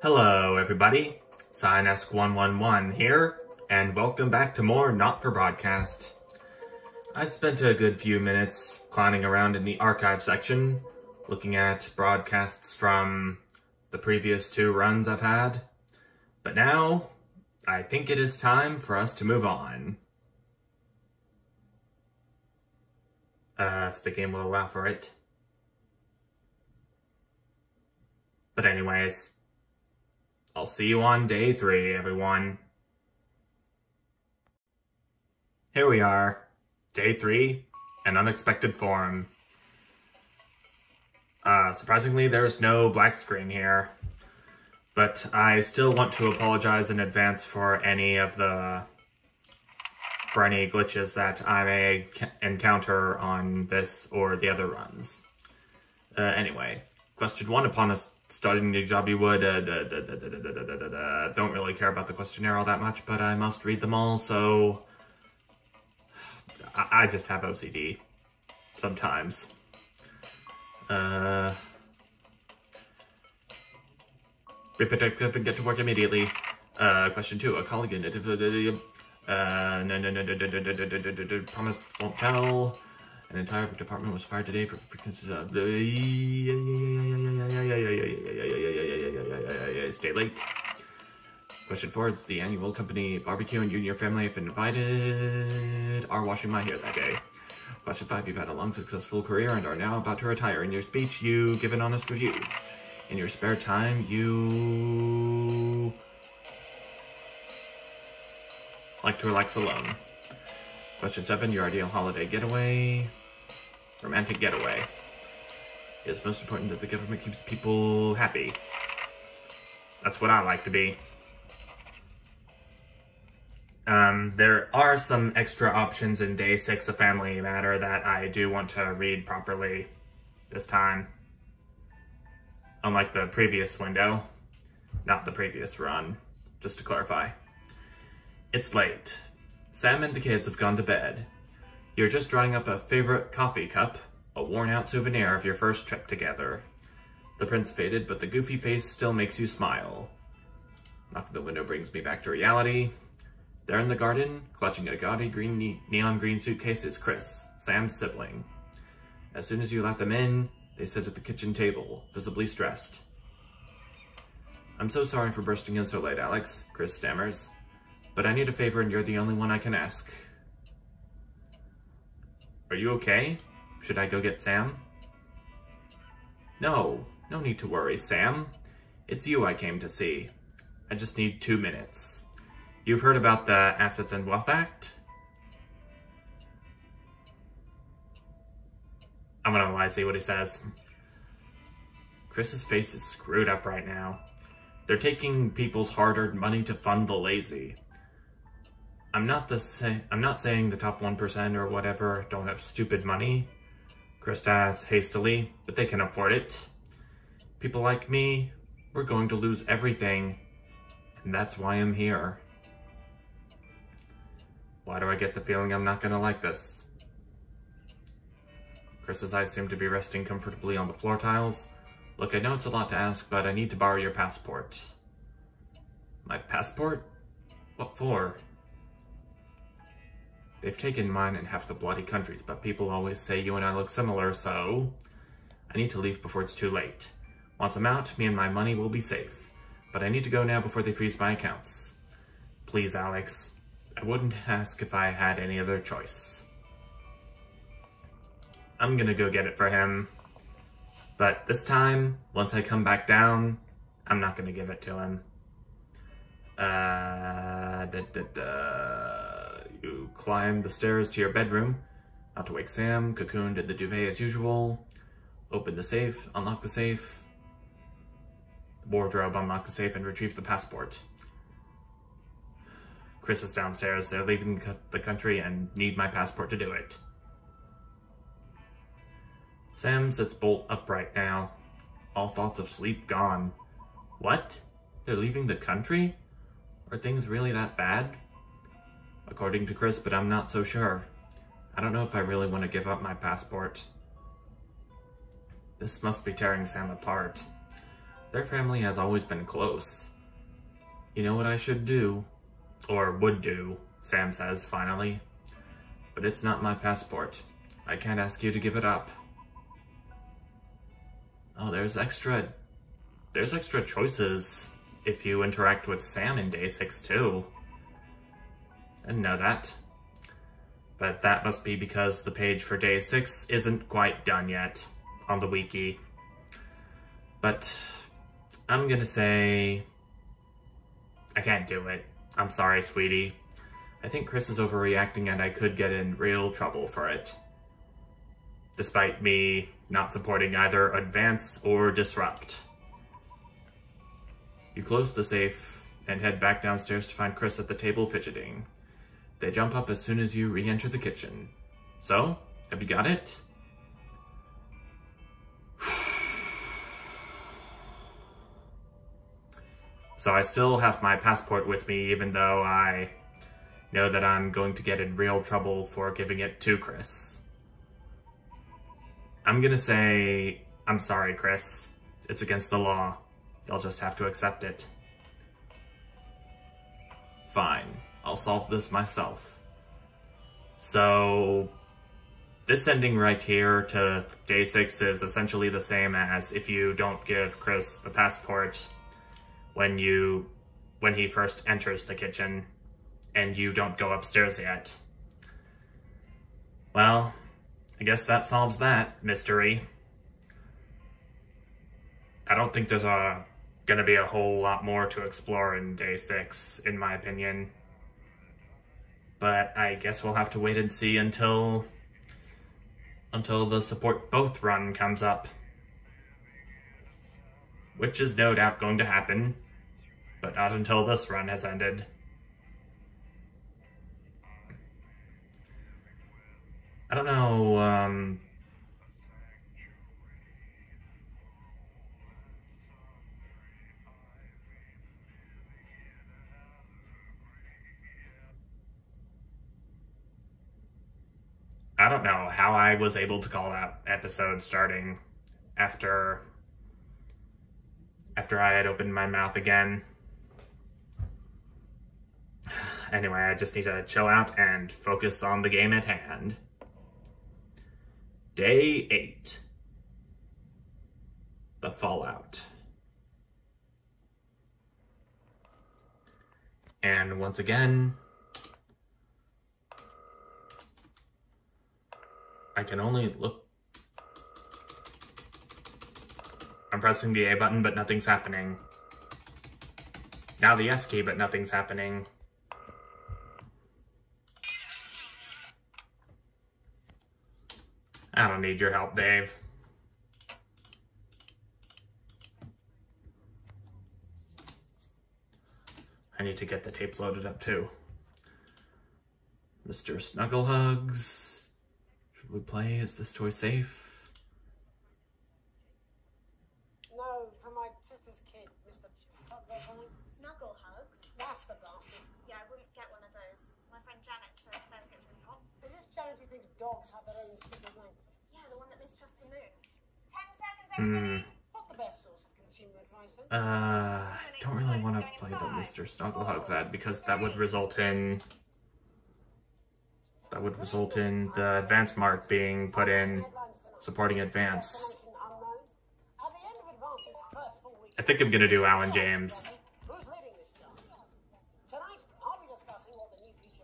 Hello everybody, Signesk111 here, and welcome back to more Not For Broadcast. I've spent a good few minutes clowning around in the archive section, looking at broadcasts from the previous 2 runs I've had, but now I think it is time for us to move on. If the game will allow for it. But anyways, I'll see you on day 3, everyone. Here we are, day 3, an unexpected form. Surprisingly, there's no black screen here, but I still want to apologize in advance for any glitches that I may encounter on this or the other runs. Anyway, question 1, upon starting a new job you would, don't really care about the questionnaire all that much, but I must read them all, so I just have OCD sometimes. Get to work immediately. Question 2, a colleague promise won't tell. An entire department was fired today for stay late. Question 4, it's the annual company barbecue and you and your family have been invited are washing my hair that day. Question 5, you've had a long successful career and are now about to retire. In your speech, you give an honest review. In your spare time, you like to relax alone. Question 7, your ideal holiday getaway. Romantic getaway. It's most important that the government keeps people happy. That's what I like to be. There are some extra options in day 6 of Family Matter that I do want to read properly this time. Unlike the previous window. Not the previous run, just to clarify. It's late. Sam and the kids have gone to bed. You're just drying up a favorite coffee cup, a worn-out souvenir of your first trip together. The print's faded, but the goofy face still makes you smile. Knocking the window brings me back to reality. There in the garden, clutching a gaudy neon green suitcase, is Chris, Sam's sibling. As soon as you let them in, they sit at the kitchen table, visibly stressed. I'm so sorry for bursting in so late, Alex, Chris stammers. But I need a favor and you're the only one I can ask. Are you okay? Should I go get Sam? No need to worry, Sam. It's you I came to see. I just need 2 minutes. You've heard about the Assets and Wealth Act? I'm gonna lie, see what he says. Chris's face is screwed up right now. They're taking people's hard-earned money to fund the lazy. I'm not saying the top 1% or whatever don't have stupid money, Chris adds hastily, but they can afford it. People like me, we're going to lose everything, and that's why I'm here. Why do I get the feeling I'm not gonna like this? Chris's eyes seem to be resting comfortably on the floor tiles. Look, I know it's a lot to ask, but I need to borrow your passport. My passport? What for? They've taken mine in half the bloody countries, but people always say you and I look similar, so I need to leave before it's too late. Once I'm out, me and my money will be safe. But I need to go now before they freeze my accounts. Please, Alex. I wouldn't ask if I had any other choice. I'm gonna go get it for him. But this time, once I come back down, I'm not gonna give it to him. You climb the stairs to your bedroom, not to wake Sam, cocooned in the duvet as usual. Open the safe, unlock the safe. The wardrobe, unlock the safe, and retrieve the passport. Chris is downstairs. They're leaving the country and need my passport to do it. Sam sits bolt upright now. All thoughts of sleep gone. What? They're leaving the country? Are things really that bad? According to Chris, but I'm not so sure. I don't know if I really want to give up my passport. This must be tearing Sam apart. Their family has always been close. You know what I should do? Or would do, Sam says finally. But it's not my passport. I can't ask you to give it up. Oh, there's extra choices if you interact with Sam in Day 6 too. I didn't know that. But that must be because the page for Day 6 isn't quite done yet on the wiki. But I'm gonna say I can't do it. I'm sorry, sweetie. I think Chris is overreacting and I could get in real trouble for it. Despite me not supporting either advance or disrupt. You close the safe and head back downstairs to find Chris at the table fidgeting. They jump up as soon as you re-enter the kitchen. So, have you got it? So I still have my passport with me, even though I know that I'm going to get in real trouble for giving it to Chris. I'm gonna say, I'm sorry, Chris. It's against the law. You'll just have to accept it. Fine, I'll solve this myself. So, this ending right here to Day 6 is essentially the same as if you don't give Chris the passport when he first enters the kitchen and you don't go upstairs yet. Well, I guess that solves that mystery. I don't think there's gonna be a whole lot more to explore in Day 6, in my opinion. But I guess we'll have to wait and see until the Support Both run comes up. Which is no doubt going to happen, but not until this run has ended. I don't know, I don't know how I was able to call that episode starting after I had opened my mouth again. Anyway, I just need to chill out and focus on the game at hand. Day 8. The Fallout. And once again, I can only look. I'm pressing the A button, but nothing's happening. Now the S key, but nothing's happening. I don't need your help, Dave. I need to get the tapes loaded up too. Mr. Snugglehugs. Should we play? Is this toy safe? No, for my sister's kid, Mr. Snugglehugs? That's the bastard. Yeah, I wouldn't get one of those. My friend Janet says theirs gets really hot. Is this Janet who thinks dogs have their own secret language? Yeah, the one that mistrusts the moon. 10 seconds, everybody! Not the best source of consumer advice, then. I don't really want to play the Mr. Snugglehugs ad because that would result in the advance mark being put in supporting advance. I think I'm gonna do Alan James.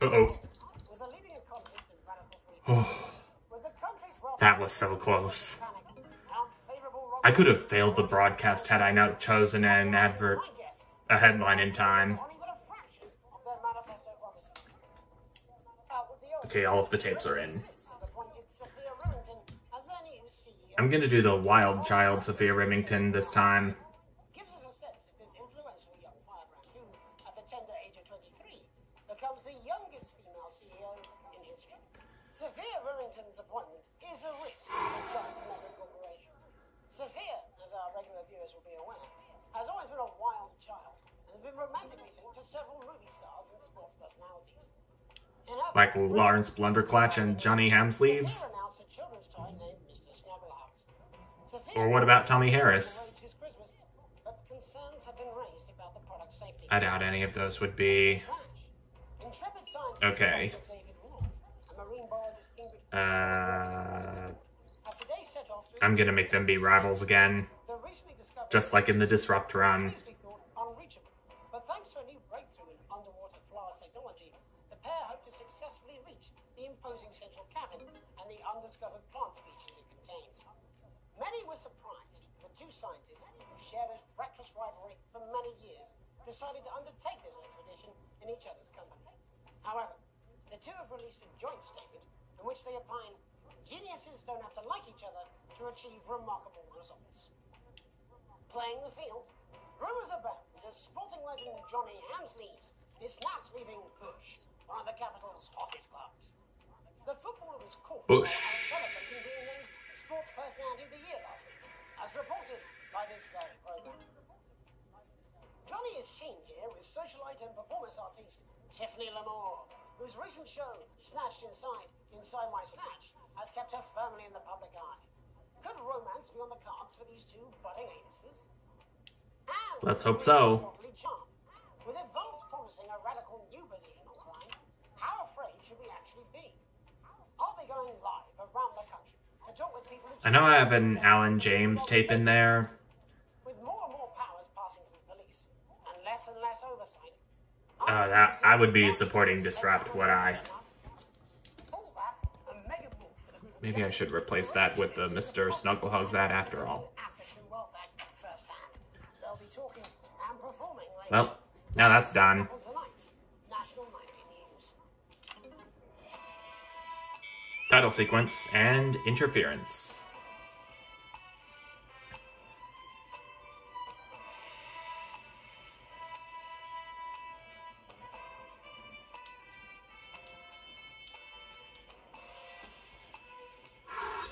Uh-oh. Oh. That was so close. I could have failed the broadcast had I not chosen a headline in time. Okay, all of the tapes are in. I'm gonna do the wild child Sophia Rymmington this time. Gives us a sense of this influential young firebrand who, at the tender age of 23, becomes the youngest female CEO in history. Sophia Rymmington's appointment is a risk to the giant American corporation. Sophia, as our regular viewers will be aware, has always been a wild child and has been romantically linked to several movie stars and sports personalities. Like Lawrence Blunderclatch and Johnny Hamsleeves? Or what about Tommy Harris? I doubt any of those would be... Okay. I'm gonna make them be rivals again. Just like in the Disrupt run. But thanks to a new breakthrough in underwater flower technology, the pair hope to successfully reach the imposing central cavern and the undiscovered plant species it contains. Many were surprised the two scientists, who've shared a fractious rivalry for many years, decided to undertake this expedition in each other's company. However, the two have released a joint statement in which they opine geniuses don't have to like each other to achieve remarkable results. Playing the field, rumours abound as sporting legend Johnny Hamsleeves is snapped leaving Bush, one of the capital's hottest clubs. The footballer was caught by celebrating being named Sports Personality of the Year last week, as reported by this very programme. Johnny is seen here with socialite and performance artiste Tiffany Lamore, whose recent show, Snatched Inside My Snatch, has kept her firmly in the public eye. Could romance be on the cards for these two budding A-listers? Let's hope so. With advance promising a radical new position on crime, how afraid should we actually be? I'll be going live around the country to talk with people who... I know I have an Alan James tape in there. With more and more powers passing to the police and less oversight... That I would be supporting Disrupt, would I? Maybe I should replace that with the Mr. Snugglehugs ad after all. Well, now that's done. Title sequence and interference.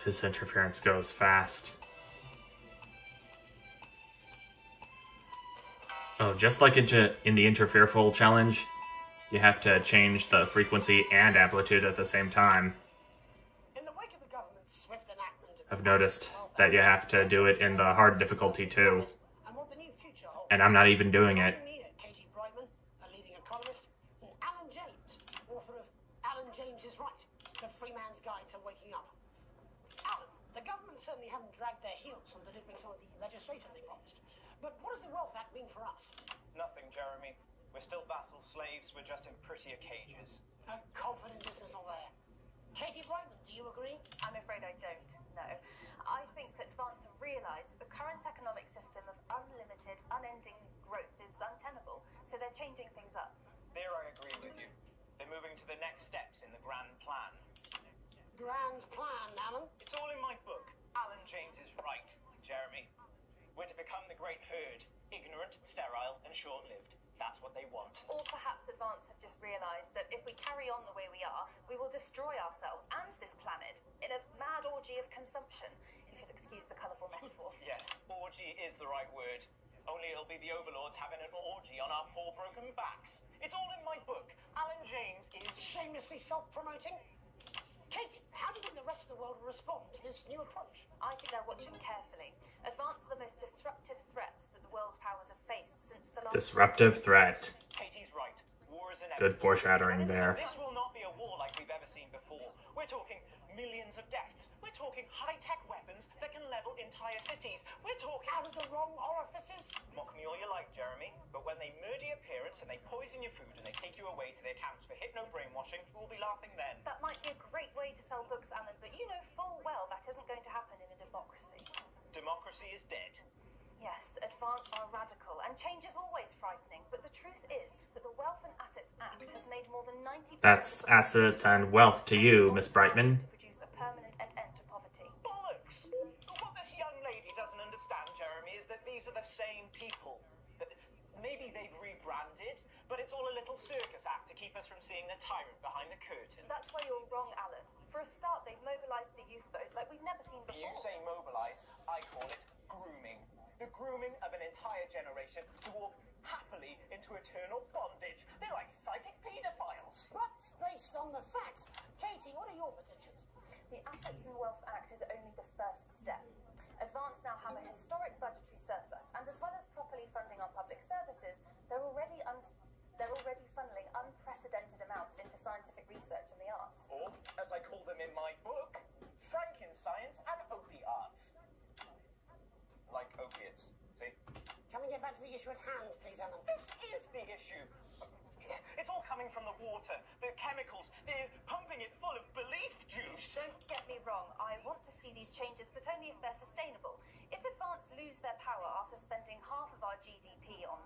This interference goes fast. Oh, just like in the Interfereful challenge, you have to change the frequency and amplitude at the same time. I've noticed that you have to do it in the hard difficulty too. And I'm not even doing it. Certainly haven't dragged their heels on delivering some of the legislation they promised. But what does the Wealth Act mean for us? Nothing, Jeremy. We're still vassal slaves, we're just in prettier cages. A confident dismissal there. Katie Brightman, do you agree? I'm afraid I don't, no. I think that Advance have realised that the current economic system of unlimited, unending growth is untenable, so they're changing things up. There I agree with you. They're moving to the next steps in the grand plan. Grand plan, Alan? It's all in my book. Alan James is right, Jeremy. We're to become the great herd, ignorant, sterile, and short-lived. That's what they want. Or perhaps Advance have just realised that if we carry on the way we are, we will destroy ourselves and this planet in a mad orgy of consumption, if you'll excuse the colourful metaphor. Yes, orgy is the right word. Only it'll be the overlords having an orgy on our poor broken backs. It's all in my book. Alan James is... Shamelessly self-promoting? Katie, how do you think the rest of the world will respond to this new approach? I think they're watching carefully. Advance are the most disruptive threat that the world powers have faced since the last... Disruptive threat. Katie's right. War is inevitable. Good foreshadowing there. This will not be a war like we've ever seen before. We're talking millions of deaths. We're talking high-tech weapons that can level entire cities. We're talking... Out of the wrong orifices? Mock me all you like, Jeremy, but when they murder your parents and they poison your food and they take you away to their camps for hypno-brainwashing, we'll be laughing then. That might be a great way to sell books, Alan, but you know full well that isn't going to happen in a democracy. Democracy is dead. Yes, Advance are radical, and change is always frightening, but the truth is that the Wealth and Assets Act has made more than 90%... That's assets and wealth to you, Miss Brightman. ...to produce a permanent end to poverty. Bollocks! What this young lady doesn't understand, Jeremy, is that these are the same people. Maybe they've rebranded, but it's all a little circus act to keep us from seeing the tyrant behind the curtain. That's why you're wrong, Alan. For a start, they've mobilised the youth vote like we've never seen before. You say mobilise, I call it grooming. The grooming of an entire generation to walk happily into eternal bondage. They're like psychic paedophiles. But based on the facts, Katie, what are your positions? The Assets and Wealth Act is only the first step. Advance now have a historic budgetary surplus, and as well as properly funding our public services, they're already They're already funneling unprecedented amounts into scientific research and the arts. Or, as I call them in my book, Frankenscience and opiarts. Like opiates, see? Can we get back to the issue at hand, please, Alan? This is the issue. It's all coming from the water, the chemicals. They're pumping it full of belief juice. Don't get me wrong, I want to see these changes, but only if they're sustainable. If advance lose their power after spending half of our GDP on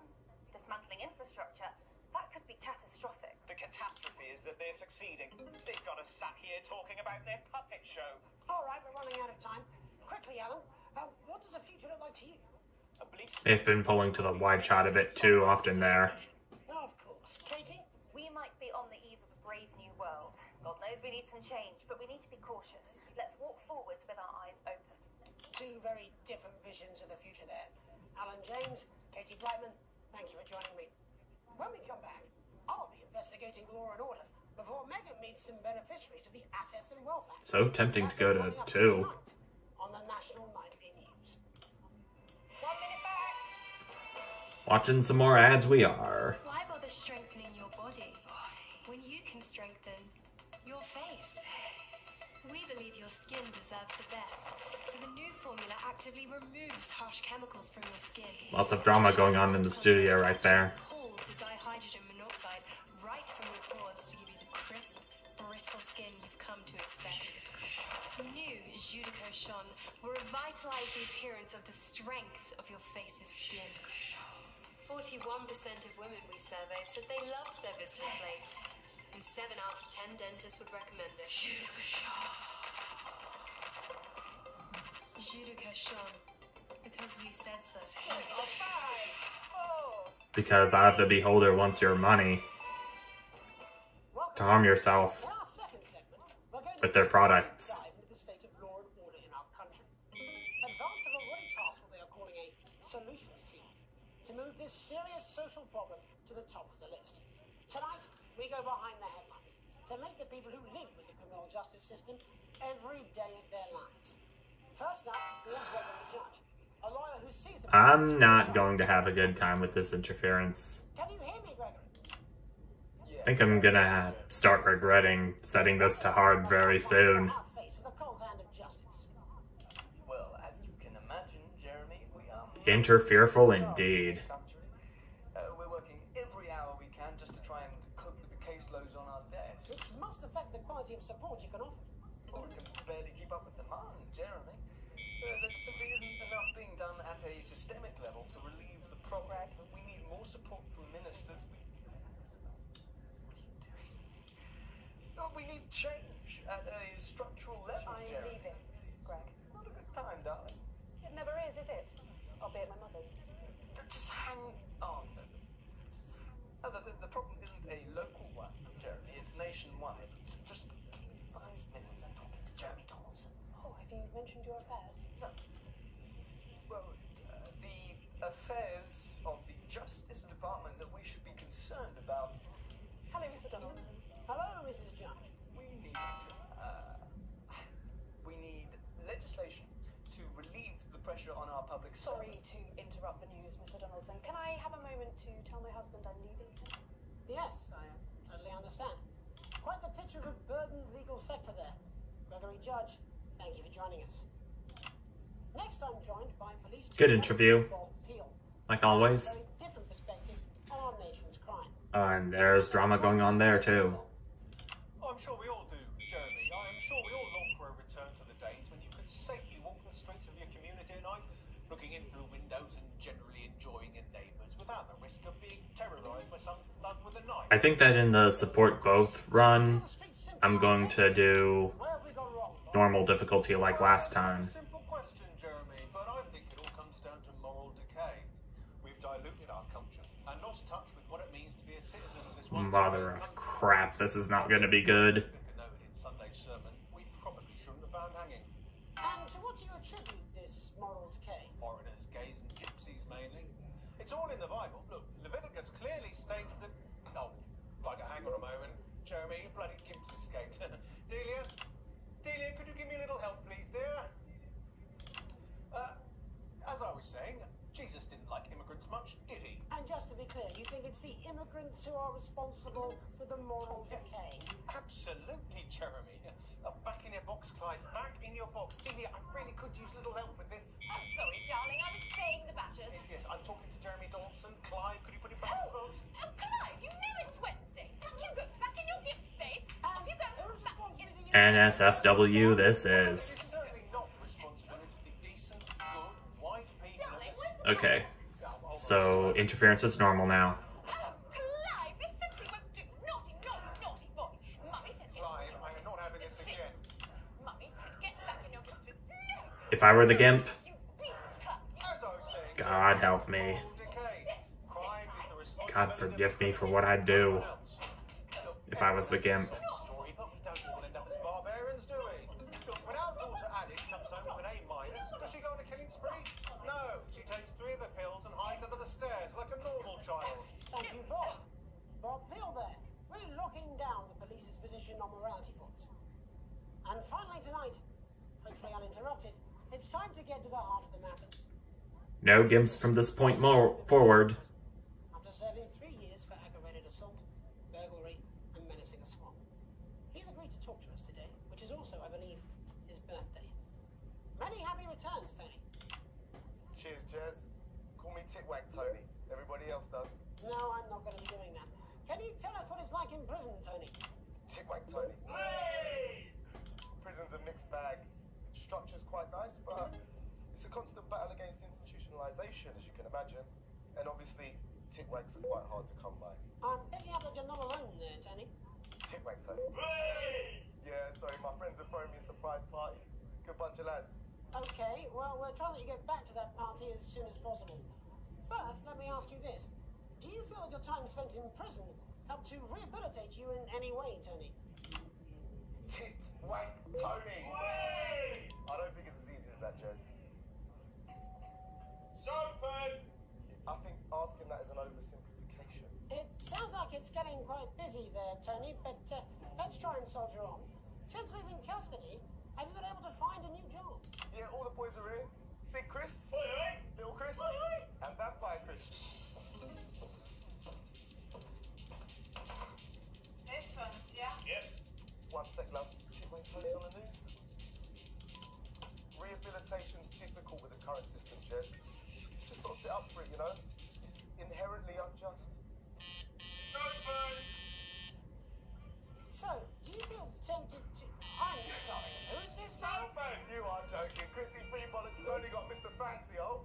dismantling infrastructure, that could be catastrophic. The catastrophe is that they're succeeding. They've got us sat here talking about their puppet show. All right, we're running out of time. Quickly, Alan, what does the future look like to you? A bleak They've been pulling to the wide shot a bit too often there. Of course. Katie? We might be on the eve of a brave new world. God knows we need some change, but we need to be cautious. Let's walk forwards with our eyes open. Two very different visions of the future there. Alan James, Katie Brightman, thank you for joining me. When we come back, I'll be investigating Law and Order before Megan meets some beneficiaries of the Assets and Wealth Act. So tempting to go to That's 2. tonight on the National Nightly News. 1 minute back. Watching some more ads we are. Why bother strengthening your body when you can strengthen your face? We believe your skin deserves the best, so the new formula actively removes harsh chemicals from your skin. Lots of drama going on in the studio right there. Pulls the dihydrogen monoxide right from your pores to give you the crisp, brittle skin you've come to expect. New Judico Shon will revitalize the appearance of the strength of your face's skin. 41% of women we surveyed said they loved their visible flakes, and 7 out of 10 dentists would recommend it. Judico Shon, because we said so. Because I have the beholder wants your money to harm yourself In our second segment, we're going with their products. dive into the state of law and order in our country. Advance have already tasked what they are calling a solutions team to move this serious social problem to the top of the list. Tonight, we go behind the headlines to make the people who live with the criminal justice system every day of their lives. First up, we have Gregory Judge, a lawyer who sees the... I'm not going to have a good time with this interference. Can you hear me, Gregory? I think I'm gonna start regretting setting this to hard very soon. Face of the cold hand of justice. Well, as you can imagine, Jeremy, we are... Interfereful indeed. We're working every hour we can just to try and cope with the caseloads on our desk. Which must affect the quality of support you can offer. Or we can barely keep up with demand, Jeremy. There just simply isn't enough being done at a systemic level to relieve the problem. We need more support from ministers. We need change at a structural level, I'm Jeremy. leaving, Greg. Not a good time, darling. It never is it? I'll be at my mother's. Just hang on. The problem isn't a local one, Jeremy. It's nationwide. Just give me 5 minutes. I'm talking to Jeremy Donaldson. Oh, have you mentioned your affairs? No. Well, the affairs of the Justice Department that we should be concerned about. Hello, Mr. Donaldson. Hello, Mrs. Judge. We need legislation to relieve the pressure on our public. Sorry to interrupt the news, Mr. Donaldson. Can I have a moment to tell my husband I'm leaving? Yes, I totally understand. Quite the picture of a burdened legal sector there. Gregory Judge, thank you for joining us. Next, I'm joined by police... Good interview, Bob Peel. like always. A very different perspective on our nation's crime. And there's drama going on there too. I'm sure we all do, Jeremy. I am sure we all long for a return to the days when you could safely walk the streets of your community at night, looking into the windows and generally enjoying your neighbours without the risk of being terrorised by some thug with a knife. I think that in the support both run, I'm going to do Where have we gone wrong? normal difficulty like last time. Simple question, Jeremy, but I think it all comes down to moral decay. We've diluted our culture and lost touch with what it means to be a citizen of this one. Mother of crap, this is not going to be good. Noted in Sunday's sermon, we probably shouldn't have found hanging. And to what do you attribute this moral decay? Foreigners, gays and gypsies mainly. It's all in the Bible. Look, Leviticus clearly states that... Oh, bugger, hang on a moment. Jeremy, your bloody gimps escaped. Delia, could you give me a little help, please, dear? As I was saying, Jesus didn't like immigrants much, did he? And just to be clear, you think it's the immigrants who are responsible for the moral decay. Absolutely, Jeremy. Back in your box, Clive. Back in your box. Delia, I really could use a little help with this. I'm sorry, darling. I was paying the badgers. Yes, I'm talking to Jeremy Dawson. Clive, could you put it back in the box? Oh, Clive, you know it's Wednesday. You go back in your gift space. Off you go. Whose Back responsibility is NSFW this is. It's certainly not the responsibility of the decent, good, white people. Darling, where's the Okay, so interference is normal now. Oh, Clive, this simply won't do. Naughty, naughty, naughty boy. Mummy said get Clive, I am not having this again. Mummy said get back in your gift space. No, If I were the GIMP, you beast cut. As I was saying, God help me. moral decay. Crime is the responsibility God forgive me for what I do if I was the GIMP. story, but we don't all end up as barbarians, do we? Look, when our daughter Alice comes home with an A-, does she go on a killing spree? No, she takes 3 of the pills and hides under the stairs like a normal child. Thank you, Bob. Bob Peel there, really locking down the police's position on morality for us. And finally tonight, hopefully uninterrupted, it's time to get to the heart of the matter. No GIMPs from this point forward. After serving 3 years for aggravated assault, burglary, and menacing a swamp, he's agreed to talk to us today, which is also, I believe, his birthday. Many happy returns, Tony. Cheers, Jez. Call me Titwag Tony. Everybody else does. No, I'm not going to be doing that. Can you tell us what it's like in prison, Tony? Titwag Tony. Hey! Prison's a mixed bag. Structure's quite nice, but it's a constant battle against institutionalization, as you can imagine. And obviously, Titwags are quite hard to come by. I'm picking up that you're not alone there, Tony. Titwag Tony. Hey! Yeah, sorry, my friends are throwing me a surprise party. Good bunch of lads. Okay, well, we're trying to get back to that party as soon as possible. First, let me ask you this. Do you feel that your time spent in prison helped to rehabilitate you in any way, Tony? Titwag Tony. Hey! I don't think it's as easy as that, Jez. Sophie! I think asking that is an oversimplification. It sounds like it's getting quite busy there, Tony, but let's try and soldier on. Since leaving custody, have you been able to find a new job? Yeah, all the boys are here. Big Chris, Little Chris, and Vampire Chris. This one's, yeah? Yep. One sec, love. Titwag Tony's on the news. Rehabilitation's difficult with the current system, Jez. Just got to sit up for it, you know? It's inherently unjust. So, do you feel tempted to... I'm sorry, who's this now? You are joking. Chrissy Freebollocks has only got Mr. Fancy, oh.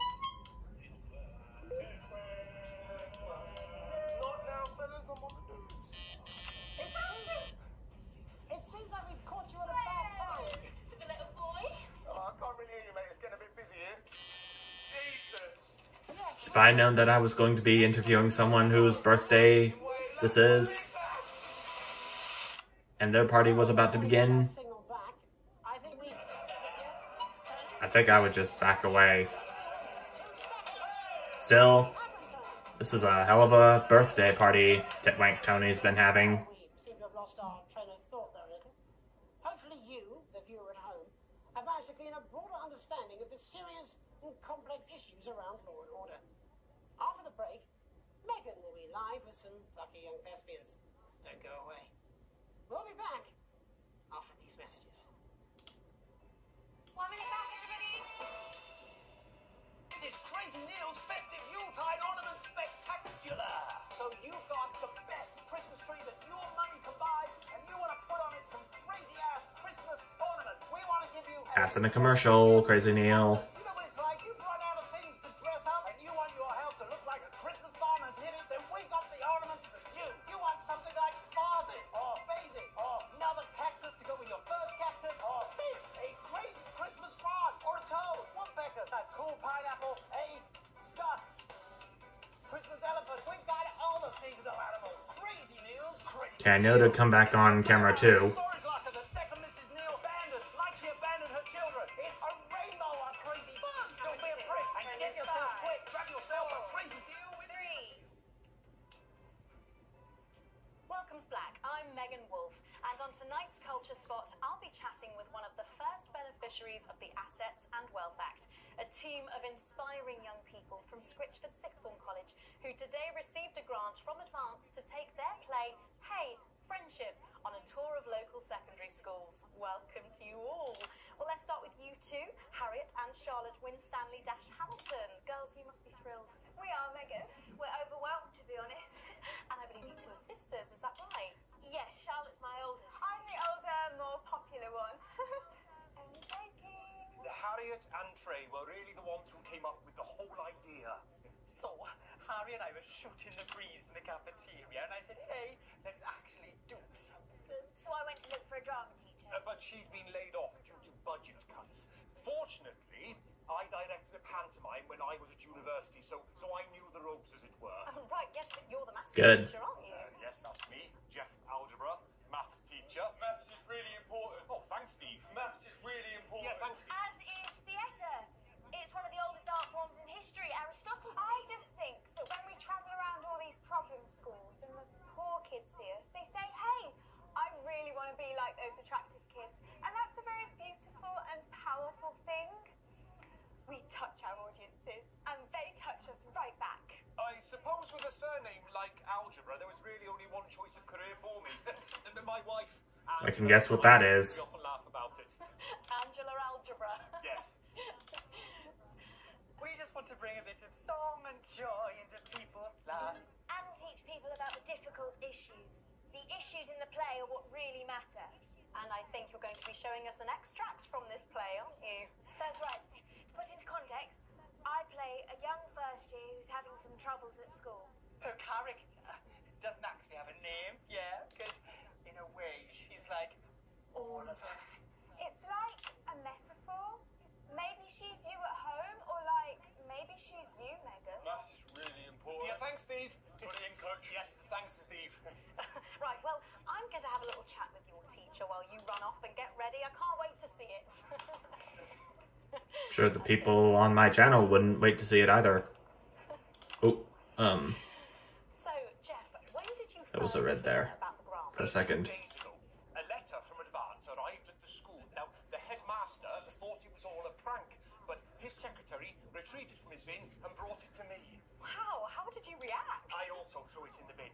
Not now, fellas. I'm on the news. It seems like we've caught you at a bad time. For the little boy? Oh, I can't really hear you, mate. It's getting a bit busy here. Jesus. Yes, If I'd known that I was going to be interviewing someone whose birthday this is, and their party was about to begin, signal back. I think we... Yes, Tony? I think I would just back away. Still, this is a hell of a birthday party Titwank Tony's been having. We seem to have lost our train of thought there a little. Hopefully you, the viewer at home, have managed to gain a broader understanding of the serious and complex issues around law and order. After the break, Megan will be live with some lucky young thespians. Don't go away. We'll be back after these messages. 1 minute back, everybody. It's Crazy Neil's Festive Yuletide Ornament Spectacular! So you've got the best Christmas tree that your money can buy, and you want to put on it some crazy-ass Christmas ornaments. We want to give you... Pass in a commercial, Crazy Neil. You know what it's like? You've run out of things to dress up, and you want your house to look like a Christmas bomb has hit it, then we got the ornaments for you. You want something like vases, or vases, or another cactus to go with your first cactus, or this, a crazy Christmas frog, or a toad, woodpecker, a cool pineapple, a duck, Christmas elephant. We've got all the seasonal animals. Crazy Neil's crazy. Okay, I know to come back on camera too. Storage locker, the second Mrs. Neil abandoned, like she abandoned her children. It's a rainbow on Crazy. Don't be a prick and get yourself quick. Grab yourself a crazy deal with 3. Welcome's Black. I'm Megan Wolfe, and on tonight's Culture Spot, I'll be chatting with one of the first beneficiaries beneficiaries of the Assets and Wealth Act, a team of inspiring young people from Scritchford Sixth Form College who today received a grant from Advance to take their play, Hey, Friendship, on a tour of local secondary schools. Welcome to you all. Well, let's start with you two, Harriet and Charlotte Winstanley-Hamilton. Girls, you must be thrilled. We are, Megan. We're overwhelmed, to be honest. And I believe you two are sisters, is that right? Yes, Charlotte's my oldest. I'm the older, more popular one. Only joking. Harriet and Trey were really the ones who came up with the whole idea. So, Harry and I were shooting the breeze in the cafeteria, and I said, hey, let's actually do something. So I went to look for a drama teacher. But she'd been laid off due to budget cuts. Fortunately, I directed a pantomime when I was at university, so I knew the ropes, as it were. Oh, right, yes, but you're the maths Good. teacher, aren't you? Yes, that's me, Jeff Algebra, maths teacher. Maths is really important. Oh, thanks, Steve. Maths is really important. Yeah, thanks, Steve. As is theatre. It's one of the oldest art forms in history, Aristotle. I just think that when we travel around all these problem schools and the poor kids see us, they say, hey, I really want to be like those attractive kids. And that's a very beautiful and powerful thing. We touch our audiences, and they touch us right back. I suppose with a surname like Algebra, there was really only one choice of career for me. My wife. I can guess what that is. We often laugh about it. Angela Algebra. Yes. We just want to bring a bit of song and joy into people's lives. And teach people about the difficult issues. The issues in the play are what really matter. And I think you're going to be showing us an extract from this play, aren't you? That's right. To put into context, I play a young first year who's having some troubles at school. Her character doesn't actually have a name, yeah, because in a way she's like all of us. It's like a metaphor. Maybe she's you at home, or like maybe she's you, Megan. Maths is really important. Yeah, thanks, Steve. Brilliant, coach. Yes, thanks, Steve. Right, well, I'm going to have a little chat with your teacher while you run off and get ready. I can't wait to see it. Sure, the people on my channel wouldn't wait to see it either. Oh, So, Jeff, when did you there was a red there about the grant? for a second. 2 days ago, a letter from Advance arrived at the school. Now, the headmaster thought it was all a prank, but his secretary retrieved it from his bin and brought it to me. Wow, how did you react? I also threw it in the bin.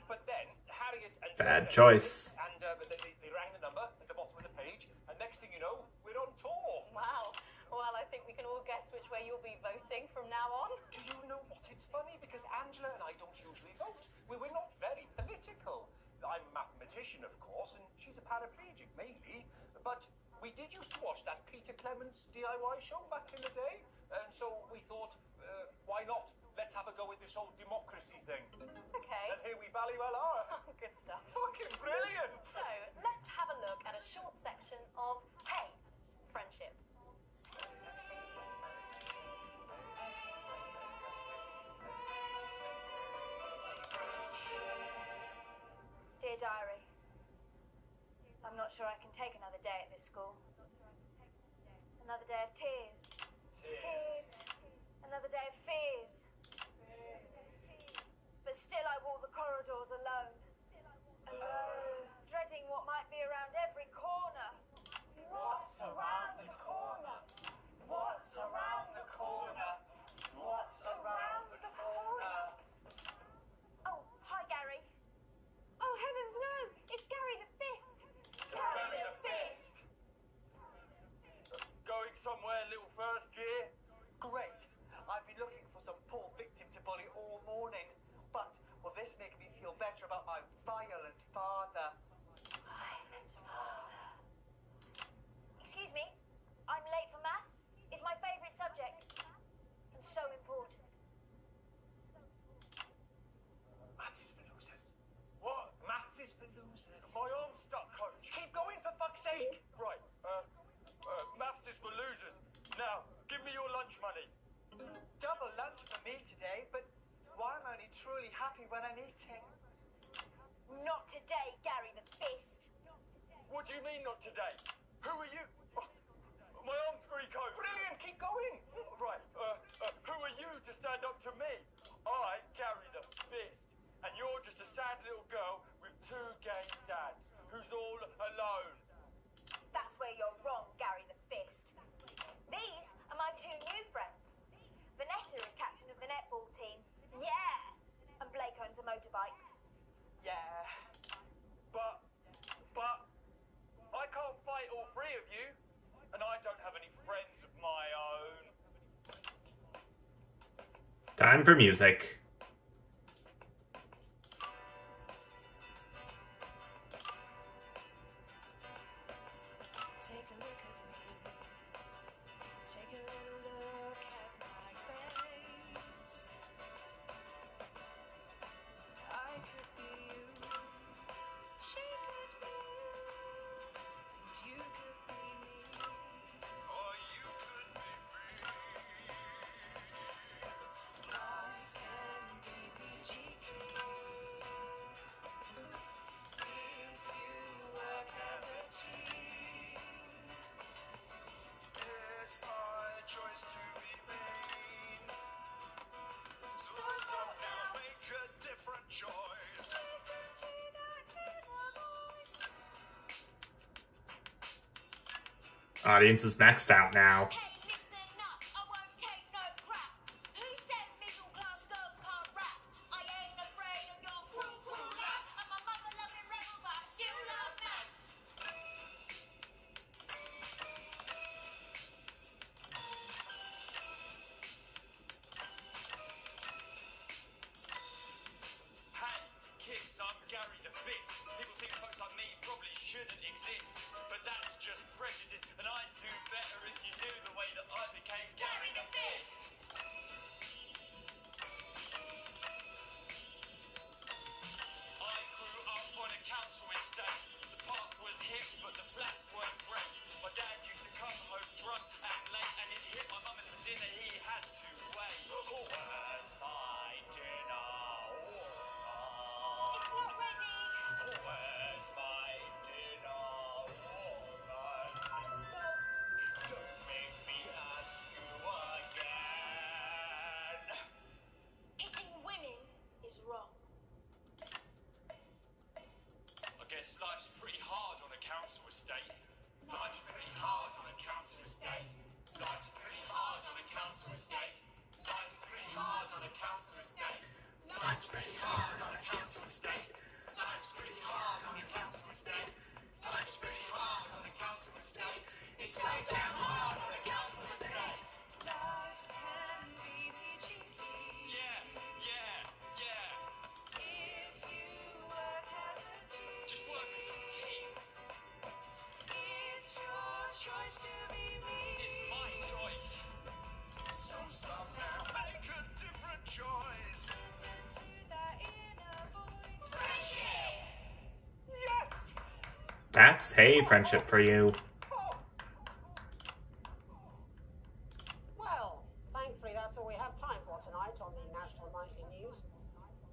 But then, Harriet and... Bad choice. And they rang the number at the bottom of the page, and next thing you know, we're on tour. Wow. Well, I think we can all guess which way you'll be voting from now on. Do you know what? It's funny, because Angela and I don't usually vote. We're not very political. I'm a mathematician, of course, and she's a paraplegic, mainly. But we did used to watch that Peter Clements DIY show back in the day, and so we thought, why not? Let's have a go with this whole democracy thing. Okay. And here we bally well are. Good stuff. Fucking brilliant! So, let's have a look at a short section of Hey, Friendship. Dear Diary, I'm not sure I can take another day at this school. Another day of tears. Tears. Another day of fears. But still I walk the corridors alone. Alone. Dreading what might be around every corner. What's around the corner? What's around the corner? What's around the corner? Oh, hi Gary. Oh heavens no! It's Gary the Fist! Gary the Fist! Going somewhere, little first year? Great. I've been looking for some poor victim to bully all morning, but will this make me feel better about my violent father? Violent father. Excuse me, I'm late for maths. It's my favourite subject. And so important. Maths is for losers. What? Maths is for losers. My arm's stuck, coach. Keep going, for fuck's sake! Right, maths is for losers. Now, give me your lunch money. Double lunch for me today, but why am I only truly happy when I'm eating? Not today, Gary the Fist. What do you mean, not today? Who are you? Oh, my arm's free, coach. Brilliant, keep going. Right, who are you to stand up to me? I carry the fist, and you're just a sad little girl with 2 gay dads who's all alone. That's where you're wrong, Gary the Fist. Time for music. Take a look at me. Take a little look at my face. I could be you. She could be you. You could be me. Or you could be free. Life can be peachy keen. If you work as a team. It's my choice to be mean. So stop now, make a different choice. Listen to that inner voice. Audience is maxed out now. Hey, listen up, I won't take no crap. Who said middle class girls can't rap? I ain't afraid of your cruel laps. I'm a mother-loving rebel, but I still love maths. Hey, kids, I'm Gary the Fist. People think folks like me probably shouldn't exist, but that's just prejudice, and I'd do better if you knew the way that I became Gary the Fist. I grew up on a council estate. The park was hip, but the flats weren't great. My dad used to come home drunk and late, and he'd hit my mum at the dinner he had to wait. Where's my dinner? It's not ready. Where's my dinner, woman? Don't make me ask you again. Eating women is wrong. I guess life's pretty hard on a council estate. Life's pretty hard on a council estate. Life's pretty hard on a council estate. Life's pretty hard on a council estate. Life's pretty hard on a council estate. Life's pretty hard on a council estate. Life's pretty hard on a council estate. It's so damn hard on a council estate. Life can be peachy keen. Yeah. If you work as a team. Just work as a team. It's your choice to be me. It's my choice. So stop now. Make a different choice. Listen to that inner voice. Friendship! Yes! That's hey friendship for you. Well, thankfully that's all we have time for tonight on the National Nightly News.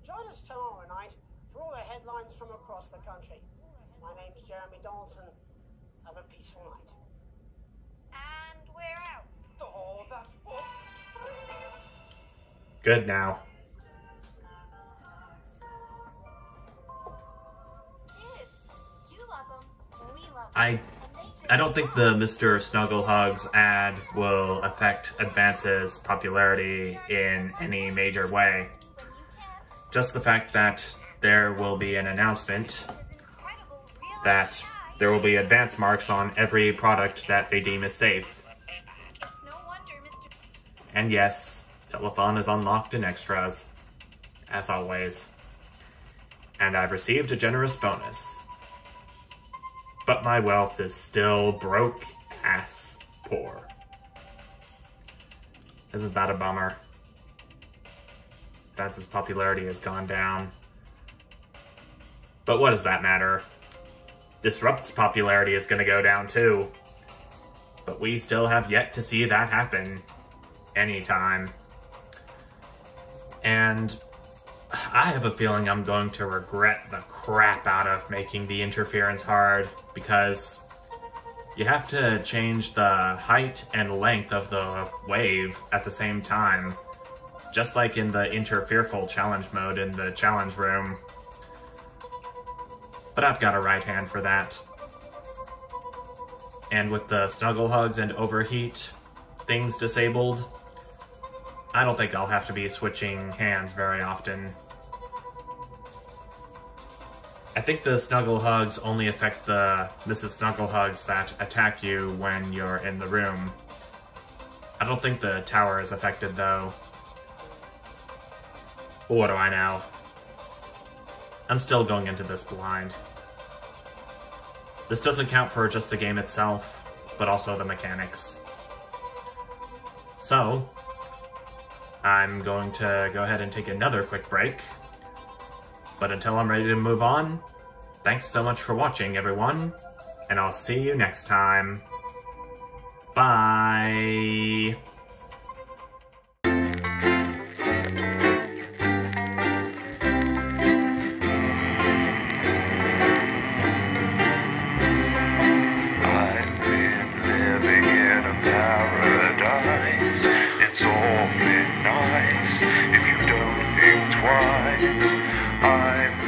Join us tomorrow night for all the headlines from across the country. My name's Jeremy Donaldson. Have a peaceful night. And we're out. Oh, that was Good now. Kids, you love them, we love them. I don't think the Mr. Snugglehugs ad will affect Advance's popularity in any major way. Just the fact that there will be an announcement that there will be Advance marks on every product that they deem as safe. It's no wonder, Mr. And yes, Telethon is unlocked in extras, as always. And I've received a generous bonus. But my wealth is still broke ass poor. Isn't that a bummer? Advance's popularity has gone down. But what does that matter? Disrupt's popularity is going to go down too. But we still have yet to see that happen anytime. And I have a feeling I'm going to regret the crap out of making the interference hard, because you have to change the height and length of the wave at the same time, just like in the Interfereful challenge mode in the challenge room. But I've got a right hand for that. And with the Snuggle Hugs and Overheat things disabled, I don't think I'll have to be switching hands very often. I think the Snuggle Hugs only affect the Mrs. Snuggle Hugs that attack you when you're in the room. I don't think the tower is affected though. But what do I know? I'm still going into this blind. This doesn't count for just the game itself, but also the mechanics. So, I'm going to go ahead and take another quick break. But until I'm ready to move on, thanks so much for watching, everyone, and I'll see you next time. Bye! It's awfully nice if you don't think twice. I'm